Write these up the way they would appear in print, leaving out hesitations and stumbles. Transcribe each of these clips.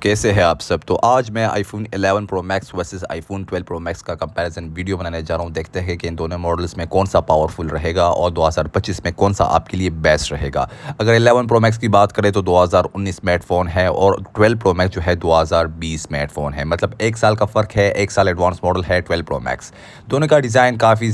कैसे हैं आप सब। तो आज मैं iPhone 11 pro max versus iPhone 12 pro max का कंपैरिजन वीडियो बनाने जा रहा हूं। देखते हैं कि इन दोनों मॉडल्स में कौन सा पावरफुल रहेगा और 2025 में कौन सा आपके लिए बेस्ट रहेगा। अगर 11 प्रो मैक्स की बात करें तो 2019 में फ़ोन है और 12 प्रो मैक्स जो है 2020 में फ़ोन है। मतलब एक साल का फ़र्क है, एक साल एडवांस मॉडल है 12 प्रो मैक्स। दोनों का डिज़ाइन काफ़ी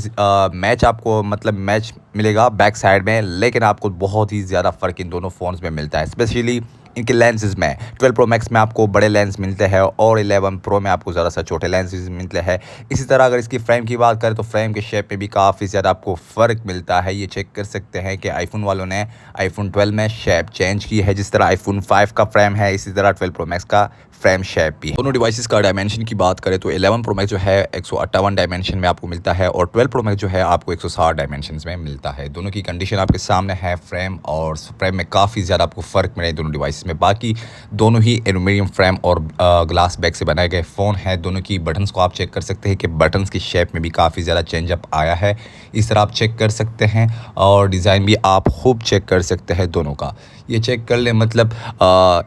मैच आपको मैच मिलेगा बैक साइड में, लेकिन आपको बहुत ही ज़्यादा फ़र्क इन दोनों फ़ोन्स में मिलता है। स्पेशली इनके लेंसेज में 12 प्रो मैक्स में आपको बड़े लेंस मिलते हैं और 11 प्रो में आपको ज़रा सा छोटे लेंसेज मिलते हैं। इसी तरह अगर इसकी फ्रेम की बात करें तो फ्रेम के शेप में भी काफ़ी ज़्यादा आपको फ़र्क मिलता है। ये चेक कर सकते हैं कि आईफोन वालों ने आईफोन 12 में शेप चेंज की है। जिस तरह आईफोन 5 का फ्रेम है, इसी तरह 12 प्रो मैक्स का फ्रेम शेप भी है। दोनों डिवाइसेस का डायमेंशन की बात करें तो 11 प्रो मैक्स जो है 158 डायमेंशन में आपको मिलता है और 12 प्रो मैक्स जो है आपको 160 डायमेंशन में मिलता है। दोनों की कंडीशन आपके सामने है। फ्रेम और फ्रेम में काफ़ी ज़्यादा आपको फ़र्क मिले दोनों डिवाइसेस में। बाकी दोनों ही एल्यूमिनियम फ्रेम और ग्लास बैक से बनाए गए फ़ोन हैं। दोनों की बटन्स को आप चेक कर सकते हैं कि बटन्स की शेप में भी काफ़ी ज़्यादा चेंजअप आया है। इस तरह आप चेक कर सकते हैं और डिज़ाइन भी आप खूब चेक कर सकते हैं दोनों का। ये चेक कर लें। मतलब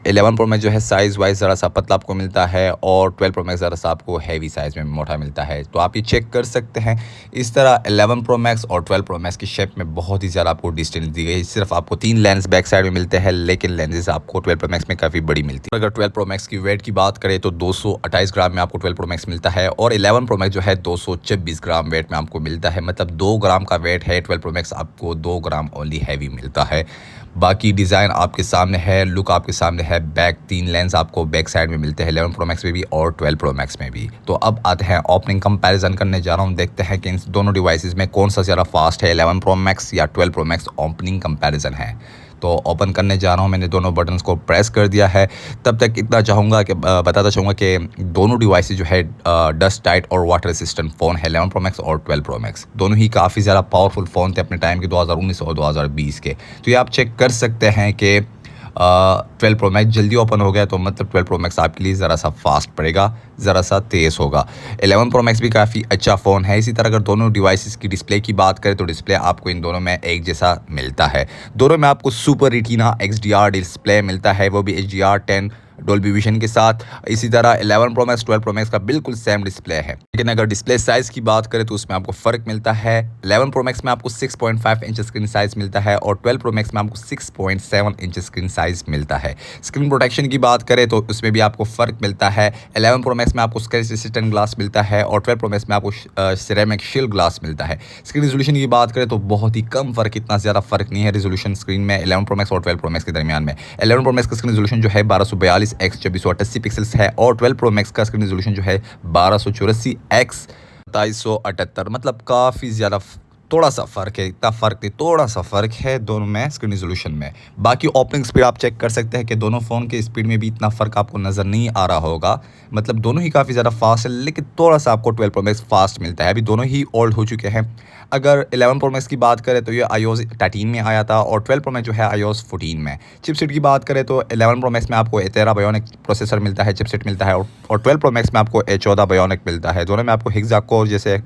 11 प्रो मैक्स जो है साइज़ वाइज ज़रा सा पतला आपको मिलता है और 12 प्रो मैक्स ज़रा सा आपको हैवी साइज़ में मोटा मिलता है। तो आप ये चेक कर सकते हैं। इस तरह 11 प्रो मैक्स और 12 प्रो मैक्स की शेप में बहुत ही ज़्यादा आपको डिस्टेंस दी गई है। सिर्फ आपको 3 लेंस बैक साइड में मिलते हैं, लेकिन लेंसेज आपको 12 प्रो मैक्स में काफ़ी बड़ी मिलती है। अगर 12 प्रो मैक्स की वेट की बात करें तो 228 ग्राम में आपको 12 प्रो मैक्स मिलता है और 11 प्रो मैक्स जो है 226 ग्राम वेट में आपको मिलता है। मतलब 2 ग्राम का वेट है। 12 प्रो मैक्स आपको 2 ग्राम ओनली हैवी मिलता है। बाकी डिज़ाइन आपके सामने है, लुक आपके सामने है। बैक 3 लेंस आपको बैक साइड में मिलते हैं 11 प्रो मैक्स में भी और 12 प्रो मैक्स में भी। तो अब आते हैं ओपनिंग कंपैरिजन करने जा रहा हूँ। देखते हैं कि इन दोनों डिवाइसेस में कौन सा ज़्यादा फास्ट है, 11 प्रो मैक्स या 12 प्रो मैक्स। ओपनिंग कंपैरिजन है तो ओपन करने जा रहा हूँ। मैंने दोनों बटन्स को प्रेस कर दिया है। तब तक इतना चाहूँगा कि बताता चाहूँगा कि दोनों डिवाइसेस जो है डस्ट टाइट और वाटर रेसिस्टेंट फ़ोन है 11 प्रो मैक्स और 12 प्रो मैक्स। दोनों ही काफ़ी ज़्यादा पावरफुल फ़ोन थे अपने टाइम के 2019 और 2020 के। तो ये आप चेक कर सकते हैं कि 12 प्रो मैक्स जल्दी ओपन हो गया तो मतलब 12 प्रो मैक्स आपके लिए ज़रा सा फास्ट पड़ेगा, ज़रा सा तेज़ होगा। 11 प्रो मैक्स भी काफ़ी अच्छा फ़ोन है। इसी तरह अगर दोनों डिवाइसेस की डिस्प्ले की बात करें तो डिस्प्ले आपको इन दोनों में एक जैसा मिलता है। दोनों में आपको सुपर रेटिना XDR डिस्प्ले मिलता है, वो भी HDR10 डोल्बी विजन के साथ। इसी तरह 11 प्रो मैक्स 12 प्रो मैक्स का बिल्कुल सेम डिस्प्ले है। लेकिन अगर डिस्प्ले साइज़ की बात करें तो उसमें आपको फ़र्क मिलता है। 11 प्रो मैक्स में आपको 6.5 इंच स्क्रीन साइज़ मिलता है और 12 प्रो मैक्स में आपको 6.7 इंच स्क्रीन साइज़ मिलता है। स्क्रीन प्रोटेक्शन की बात करें तो उसमें भी आपको फ़र्क मिलता है। 11 प्रो मैक्स में आपको स्क्रैच रेसिस्टेंट ग्लास मिलता है और 12 प्रो मैक्स में आपको सिरेमिक शील्ड ग्लास मिलता है। स्क्रीन रेजोल्यूशन की बात करें तो बहुत ही कम फ़र्क, इतना ज़्यादा फ़र्क नहीं है रेजोल्यूशन स्क्रीन में 11 प्रो मैक्स और 12 प्रो मैक्स के दरमियान में। 11 प्रो मैक्स का स्क्रीन रेजोल्यूशन जो है 1242 x 2488 पिक्सल्स है और 12 प्रो मैक्स का स्क्रीन रेजोल्यूशन जो है 1284 x 2778। मतलब काफ़ी ज़्यादा थोड़ा सा फ़र्क है, इतना फ़र्क नहीं, थोड़ा सा फ़र्क है दोनों में स्क्रीन रेजोल्यूशन में। बाकी ओपनिंग स्पीड आप चेक कर सकते हैं कि दोनों फ़ोन के स्पीड में भी इतना फ़र्क आपको नज़र नहीं आ रहा होगा। मतलब दोनों ही काफ़ी ज़्यादा फास्ट है, लेकिन थोड़ा सा आपको 12 प्रो मैक्स फास्ट मिलता है। अभी दोनों ही ओल्ड हो चुके हैं। अगर 11 प्रो मैक्स की बात करें तो ये iOS 13 में आया था और 12 प्रो मैक्स जो है iOS 14 में। चिपसेट की बात करें तो 11 प्रो मैक्स में आपको A13 बायोनिक प्रोसेसर मिलता है, चिपसेट मिलता है और 12 प्रो मैक्स में आपको A14 बायोनिक मिलता है। दोनों में आपको हेक्सा कोर जैसे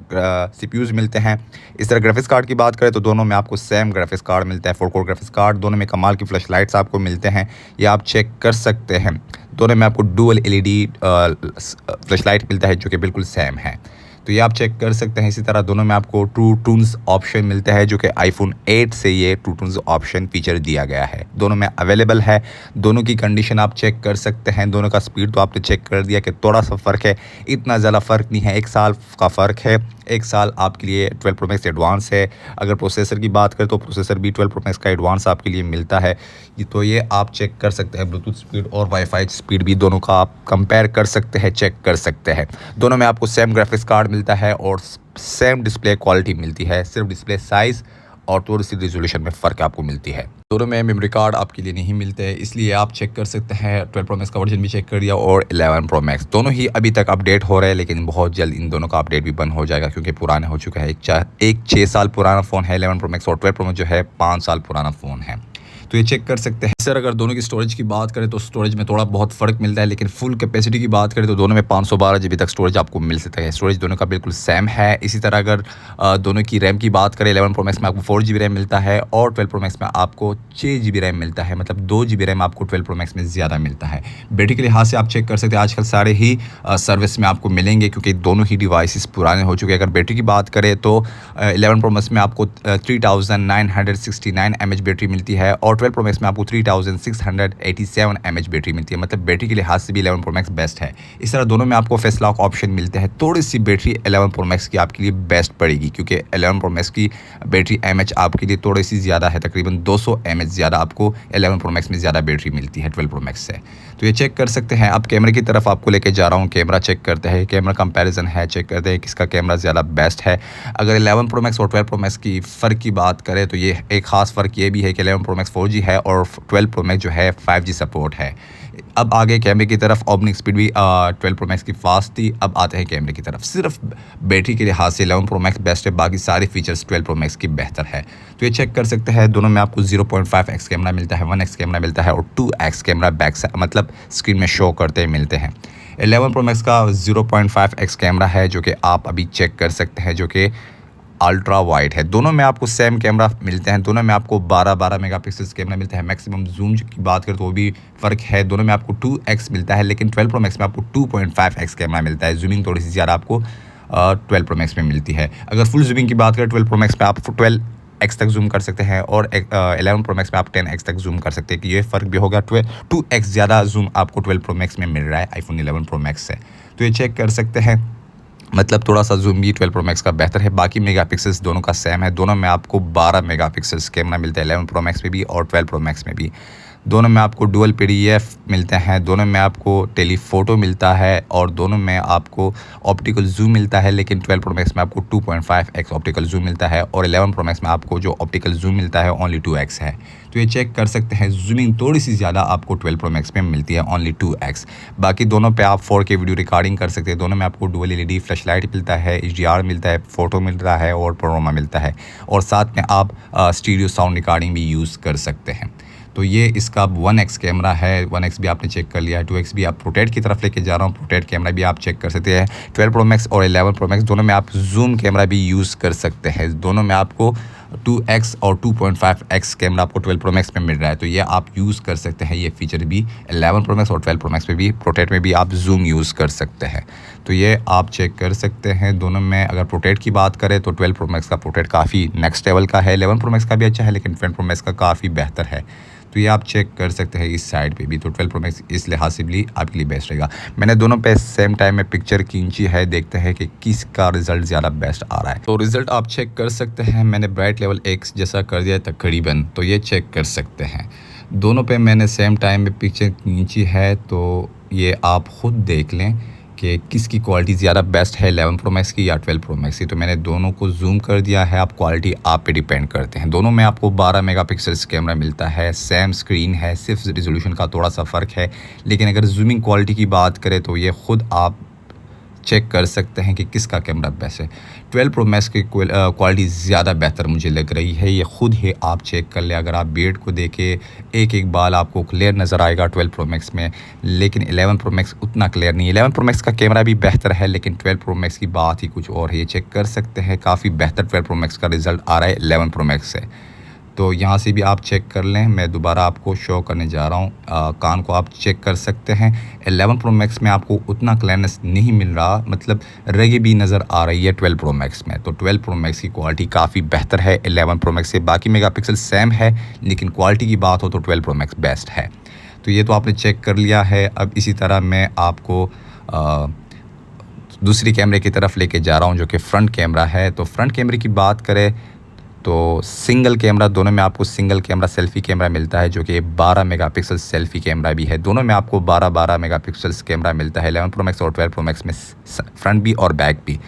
CPUs मिलते हैं। इस तरह ग्राफिक्स कार्ड की बात करें तो दोनों में आपको सेम ग्राफिक्स कार्ड मिलता है, 4 कोर ग्राफिक्स कार्ड। दोनों में कमाल की फ्लैश लाइट्स आपको मिलते हैं, ये आप चेक कर सकते हैं। दोनों में आपको डुअल LED फ्लैश लाइट मिलता है जो कि बिल्कुल सेम है, तो ये आप चेक कर सकते हैं। इसी तरह दोनों में आपको ट्रू टून्स ऑप्शन मिलता है जो कि आईफोन 8 से ये ट्रू टून्स ऑप्शन फीचर दिया गया है, दोनों में अवेलेबल है। दोनों की कंडीशन आप चेक कर सकते हैं। दोनों का स्पीड तो आपने चेक कर दिया कि थोड़ा सा फ़र्क है, इतना ज़्यादा फ़र्क नहीं है। 1 साल का फ़र्क है। 1 साल आपके लिए 12 प्रो मैक्स एडवांस है। अगर प्रोसेसर की बात करें तो प्रोसेसर भी 12 प्रो मैक्स का एडवांस आपके लिए मिलता है। तो ये आप चेक कर सकते हैं। ब्लूटूथ स्पीड और वाईफाई स्पीड भी दोनों का आप कंपेयर कर सकते हैं, चेक कर सकते हैं। दोनों में आपको सेम ग्राफिक्स कार्ड मिलता है और सेम डिस्प्ले क्वालिटी मिलती है, सिर्फ डिस्प्ले साइज़ और थोड़ी सी रेजोल्यूशन में फ़र्क आपको मिलती है। दोनों में मेमोरी कार्ड आपके लिए नहीं मिलते हैं, इसलिए आप चेक कर सकते हैं। 12 प्रो मैक्स का वर्जन भी चेक कर दिया और 11 प्रो मैक्स दोनों ही अभी तक अपडेट हो रहे हैं, लेकिन बहुत जल्द इन दोनों का अपडेट भी बंद हो जाएगा क्योंकि पुराने हो चुका है। एक 6 साल पुराना फ़ोन है 11 प्रो मैक्स और 12 प्रो मैक्स जो है 5 साल पुराना फ़ोन है। तो ये चेक कर सकते हैं। सर अगर दोनों की स्टोरेज की बात करें तो स्टोरेज में थोड़ा बहुत फ़र्क मिलता है, लेकिन फुल कैपेसिटी की बात करें तो दोनों में 512 GB तक स्टोरेज आपको मिल सकता है। स्टोरेज दोनों का बिल्कुल सेम है। इसी तरह अगर दोनों की रैम की बात करें, 11 प्रो मैक्स में आपको 4 GB रैम मिलता है और 12 प्रो मैक्स में आपको 6 GB रैम मिलता है, मतलब 2 GB रैम आपको 12 प्रो मैक्स में ज़्यादा मिलता है। बैटरी के लिहाज से आप चेक कर सकते हैं, आजकल सारे ही सर्विस में आपको मिलेंगे क्योंकि दोनों ही डिवाइसेस पुराने हो चुके हैं। अगर बैटरी की बात करें तो 11 प्रो मैक्स में आपको 3969 mAh बैटरी मिलती है और 12 प्रो मैक्स में आपको 3687 mAh बैटरी मिलती है, मतलब बैटरी के लिहाज से भी 11 प्रो मैक्स बेस्ट है। इस तरह दोनों में आपको फेस लॉक ऑप्शन मिलते हैं। थोड़ी सी बैटरी 11 प्रो मैक्स की आपके लिए बेस्ट पड़ेगी क्योंकि 11 प्रो मैक्स की बैटरी mAh आपके लिए थोड़ी सी ज़्यादा है, तकरीबन 200 mAh ज़्यादा आपको 11 प्रो मैक्स में ज़्यादा बैटरी मिलती है 12 प्रो मैक्स से। तो ये चेक कर सकते हैं। अब कैमरे की तरफ आपको लेके जा रहा हूँ, कैमरा चेक करते हैं, कैमरा कंपैरिजन है, चेक करते हैं किसका कैमरा ज़्यादा बेस्ट है। अगर 11 प्रो मैक्स और 12 प्रो मैक्स की फ़र्क की बात करें तो ये एक ख़ास फ़र्क ये भी है कि 11 प्रो मैक्स 4G है और 12 प्रो मैक्स जो है 5G सपोर्ट है। अब आगे कैमरे की तरफ ओपनिंग स्पीड भी 12 प्रो मैक्स की फास्ट थी। अब आते हैं कैमरे की तरफ। सिर्फ बैटरी के लिहाज से 11 प्रो मैक्स बेस्ट है, बाकी सारे फीचर्स 12 प्रो मैक्स की बेहतर है। तो ये चेक कर सकते हैं, दोनों में आपको 0.5x कैमरा मिलता है, 1x कैमरा मिलता है और 2x कैमरा बैक से मतलब स्क्रीन में शो करते मिलते हैं। 11 प्रो मैक्स का 0.5x कैमरा है जो कि आप अभी चेक कर सकते हैं, जो कि अल्ट्रा वाइड है। दोनों में आपको सेम कैमरा मिलते हैं, दोनों में आपको 12 मेगापिक्सल कैमरा मिलता है। मैक्सिमम जूम की बात करें तो वो भी फ़र्क है, दोनों में आपको 2x मिलता है, लेकिन 12 प्रो मैक्स में आपको 2.5x कैमरा मिलता है। जूमिंग थोड़ी सी ज़्यादा आपको 12 प्रो मैक्स में मिलती है। अगर फुल जूमिंग की बात करें 12 प्रो मैक्स में आप 12x तक जूम कर सकते हैं और 11 प्रो मैक्स में आप 10x तक जूम कर सकते हैं कि ये फ़र्क भी होगा। 2x ज़्यादा जूम आपको 12 प्रो मैक्स में मिल रहा है आईफोन 11 प्रो मैक्स से। तो ये चेक कर सकते हैं, मतलब थोड़ा सा जूम भी 12 प्रो मैक्स का बेहतर है। बाकी मेगापिक्सल्स दोनों का सेम है, दोनों में आपको 12 मेगापिक्सल्स कैमरा मिलता है 11 प्रो मैक्स में भी और 12 प्रो मैक्स में भी। दोनों में आपको डुअल PDF मिलते हैं, दोनों में आपको टेलीफोटो मिलता है और दोनों में आपको ऑप्टिकल जूम मिलता है, लेकिन 12 प्रो मैक्स में आपको 2.5x ऑप्टिकल जूम मिलता है और 11 प्रो मैक्स में आपको जो ऑप्टिकल जूम मिलता है ओनली 2x है। तो ये चेक कर सकते हैं, जूमिंग थोड़ी सी ज़्यादा आपको 12 प्रो मैक्स में मिलती है ओनली 2x। बाकी दोनों पे आप 4K वीडियो रिकॉर्डिंग कर सकते हैं। दोनों में आपको डुअल LED फ्लैश लाइट मिलता है, HDR मिलता है, फ़ोटो मिल रहा है और पनोरमा मिलता है और साथ में आप स्टीरियो साउंड रिकॉर्डिंग भी यूज़ कर सकते हैं। तो ये इसका 1x कैमरा है, 1x भी आपने चेक कर लिया है, 2x भी आप प्रोटेक्ट की तरफ लेके जा रहा हूँ, प्रोटेक्ट कैमरा भी आप चेक कर सकते हैं। 12 प्रो मैक्स और 11 प्रो मैक्स दोनों में आप जूम कैमरा भी यूज़ कर सकते हैं। दोनों में आपको 2x और 2.5x कैमरा आपको 12 प्रो मैक्स में मिल रहा है, तो ये आप यूज़ कर सकते हैं। ये फीचर भी 11 प्रो मैक्स और 12 प्रो मैक्स में भी, प्रोटेक्ट में भी आप जूम यूज़ कर सकते हैं। तो ये आप चेक कर सकते हैं दोनों में। अगर प्रोटेक्ट की बात करें तो 12 प्रो मैक्स का प्रोटेक्ट काफ़ी नेक्स्ट लेवल का है, 11 प्रो मैक्स का भी अच्छा है, लेकिन 12 प्रो मैक्स का काफ़ी बेहतर है। तो ये आप चेक कर सकते हैं इस साइड पे भी। तो 12 प्रो मैक्स इस लिहाज से भी आपके लिए बेस्ट रहेगा। मैंने दोनों पे सेम टाइम में पिक्चर खींची है, देखते हैं कि किसका रिज़ल्ट ज़्यादा बेस्ट आ रहा है। तो रिज़ल्ट आप चेक कर सकते हैं, मैंने ब्राइट लेवल 1 जैसा कर दिया तकरीबन, तो ये चेक कर सकते हैं। दोनों पे मैंने सेम टाइम में पिक्चर खींची है, तो ये आप ख़ुद देख लें कि किसकी क्वालिटी ज़्यादा बेस्ट है, 11 प्रो मैक्स की या 12 प्रो मैक्स की। तो मैंने दोनों को जूम कर दिया है। आप क्वालिटी आप पे डिपेंड करते हैं। दोनों में आपको 12 मेगापिक्सल्स कैमरा मिलता है, सेम स्क्रीन है, सिर्फ रिजोल्यूशन का थोड़ा सा फ़र्क है। लेकिन अगर जूमिंग क्वालिटी की बात करें तो ये ख़ुद आप चेक कर सकते हैं कि किसका कैमरा बेस्ट है। 12 प्रो मैक्स की क्वालिटी ज़्यादा बेहतर मुझे लग रही है, ये ख़ुद ही आप चेक कर ले। अगर आप बेड को देखें, एक एक बाल आपको क्लियर नज़र आएगा 12 प्रो मैक्स में, लेकिन 11 प्रो मैक्स उतना क्लियर नहीं है। 11 प्रो मैक्स का कैमरा भी बेहतर है, लेकिन 12 प्रो मैक्स की बात ही कुछ और है। ये चेक कर सकते हैं, काफ़ी बेहतर 12 प्रो मैक्स का रिज़ल्ट आ रहा है 11 प्रो मैक्स से। तो यहाँ से भी आप चेक कर लें, मैं दोबारा आपको शो करने जा रहा हूँ। कान को आप चेक कर सकते हैं, 11 प्रो मैक्स में आपको उतना क्लियरनेस नहीं मिल रहा, मतलब रगी भी नज़र आ रही है 12 प्रो मैक्स में। तो 12 प्रो मैक्स की क्वालिटी काफ़ी बेहतर है 11 प्रो मैक्स से। बाकी मेगापिक्सल सेम है, लेकिन क्वालिटी की बात हो तो 12 प्रो मैक्स बेस्ट है। तो ये तो आपने चेक कर लिया है। अब इसी तरह मैं आपको दूसरी कैमरे की तरफ लेके जा रहा हूँ, जो कि फ्रंट कैमरा है। तो फ्रंट कैमरे की बात करें तो सिंगल कैमरा, दोनों में आपको सिंगल कैमरा सेल्फ़ी कैमरा मिलता है, जो कि 12 मेगापिक्सल सेल्फ़ी कैमरा भी है। दोनों में आपको 12 मेगापिक्सल्स कैमरा मिलता है, 11 प्रो मैक्स और 12 प्रो मैक्स में, फ्रंट भी और बैक भी।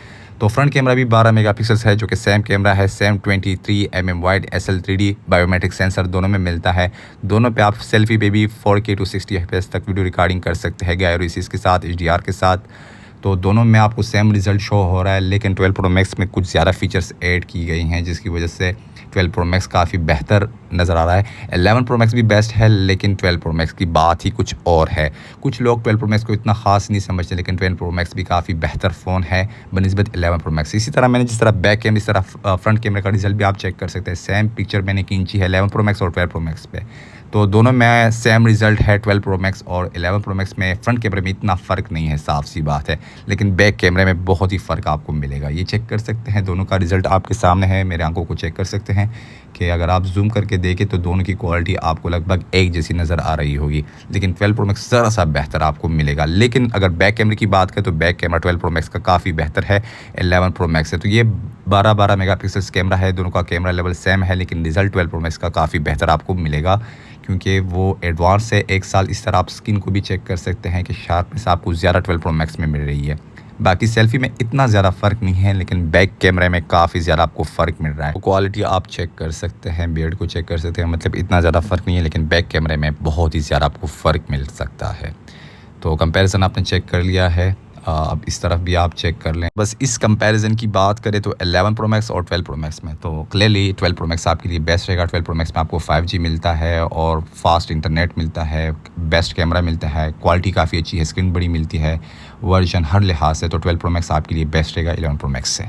तो फ्रंट कैमरा भी 12 मेगापिक्सल्स है, जो कि सेम कैमरा है, same 23 mm wide SL3D biometric sensor दोनों में मिलता है। दोनों पे आप सेल्फ़ी पे भी 4K to 60 FPS तक वीडियो रिकॉर्डिंग कर सकते हैं, गायरोसिस के साथ, HDR के साथ। तो दोनों में आपको सेम रिज़ल्ट शो हो रहा है, लेकिन 12 प्रो मैक्स में कुछ ज़्यादा फीचर्स ऐड की गई हैं, जिसकी वजह से 12 प्रो मैक्स काफ़ी बेहतर नज़र आ रहा है। 11 प्रो मैक्स भी बेस्ट है, लेकिन 12 प्रो मैक्स की बात ही कुछ और है। कुछ लोग 12 प्रो मैक्स को इतना ख़ास नहीं समझते, लेकिन 12 प्रो मैक्स भी काफ़ी बेहतर फ़ोन है बनिस्बत 11 प्रो मैक्स। इसी तरह मैंने जिस तरह बैक कैमरे, इस तरह फ्रंट कैमरे का रिजल्ट भी आप चेक कर सकते हैं। सेम पिक्चर मैंने खींची है 11 प्रो मैक्स और 12 प्रो मैक्स पे, तो दोनों में सेम रिज़ल्ट है। 12 प्रो मैक्स और 11 प्रो मैक्स में फ्रंट कैमरे में इतना फ़र्क नहीं है, साफ सी बात है, लेकिन बैक कैमरे में बहुत ही फ़र्क आपको मिलेगा। ये चेक कर सकते हैं, दोनों का रिज़ल्ट आपके सामने है, मेरे आंखों को चेक कर सकते हैं कि अगर आप जूम करके देखें तो दोनों की क्वालिटी आपको लगभग एक जैसी नज़र आ रही होगी, लेकिन 12 प्रो मैक्स ज़रा सा बेहतर आपको मिलेगा। लेकिन अगर बैक कैमरे की बात करें तो बैक कैमरा 12 प्रो मैक्स का काफ़ी बेहतर है 11 प्रो मैक्स से। तो ये 12 मेगापिक्सल कैमरा है, दोनों का कैमरा लेवल सेम है, लेकिन रिज़ल्ट 12 प्रो मैक्स का काफ़ी बेहतर आपको मिलेगा, क्योंकि वो एडवांस है। एक साल इस तरह आप स्क्रीन को भी चेक कर सकते हैं कि शार्पनेस आपको ज़्यादा 12 प्रो मैक्स में मिल रही है। बाकी सेल्फी में इतना ज़्यादा फ़र्क नहीं है, लेकिन बैक कैमरे में काफ़ी ज़्यादा आपको फ़र्क मिल रहा है। क्वालिटी आप चेक कर सकते हैं, बियर्ड को चेक कर सकते हैं, मतलब इतना ज़्यादा फ़र्क नहीं है, लेकिन बैक कैमरे में बहुत ही ज़्यादा आपको फ़र्क मिल सकता है। तो कंपैरिजन आपने चेक कर लिया है, अब इस तरफ भी आप चेक कर लें। बस इस कंपैरिजन की बात करें तो 11 प्रो मैक्स और 12 प्रो मैक्स में, तो क्लियरली 12 प्रो मैक्स आपके लिए बेस्ट रहेगा। 12 प्रो मैक्स में आपको 5G मिलता है और फास्ट इंटरनेट मिलता है, बेस्ट कैमरा मिलता है, क्वालिटी काफ़ी अच्छी है, स्क्रीन बड़ी मिलती है, वर्जन हर लिहाज से। तो 12 प्रो मैक्स आपके लिए बेस्ट रहेगा 11 प्रो मैक्स से।